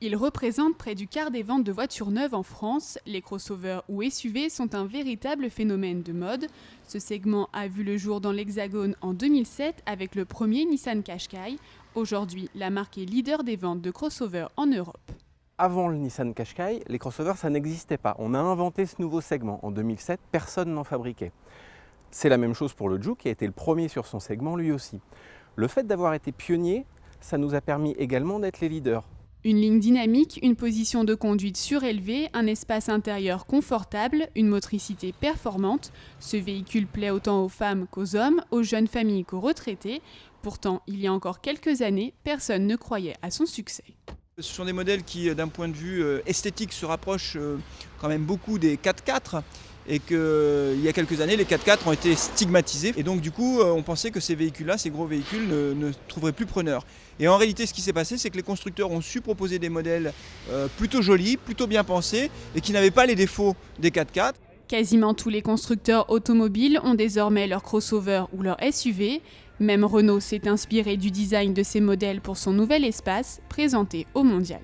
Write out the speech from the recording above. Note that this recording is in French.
Ils représentent près du quart des ventes de voitures neuves en France. Les crossovers ou SUV sont un véritable phénomène de mode. Ce segment a vu le jour dans l'Hexagone en 2007 avec le premier Nissan Qashqai. Aujourd'hui, la marque est leader des ventes de crossovers en Europe. Avant le Nissan Qashqai, les crossovers, ça n'existait pas. On a inventé ce nouveau segment. En 2007, personne n'en fabriquait. C'est la même chose pour le Juke, qui a été le premier sur son segment lui aussi. Le fait d'avoir été pionnier, ça nous a permis également d'être les leaders. Une ligne dynamique, une position de conduite surélevée, un espace intérieur confortable, une motricité performante. Ce véhicule plaît autant aux femmes qu'aux hommes, aux jeunes familles qu'aux retraités. Pourtant, il y a encore quelques années, personne ne croyait à son succès. Ce sont des modèles qui, d'un point de vue esthétique, se rapprochent quand même beaucoup des 4x4 et qu'il y a quelques années, les 4x4 ont été stigmatisés. Et donc du coup, on pensait que ces véhicules-là, ces gros véhicules, ne trouveraient plus preneur. Et en réalité, ce qui s'est passé, c'est que les constructeurs ont su proposer des modèles plutôt jolis, plutôt bien pensés et qui n'avaient pas les défauts des 4x4. Quasiment tous les constructeurs automobiles ont désormais leur crossover ou leur SUV. Même Renault s'est inspiré du design de ces modèles pour son nouvel espace, présenté au Mondial.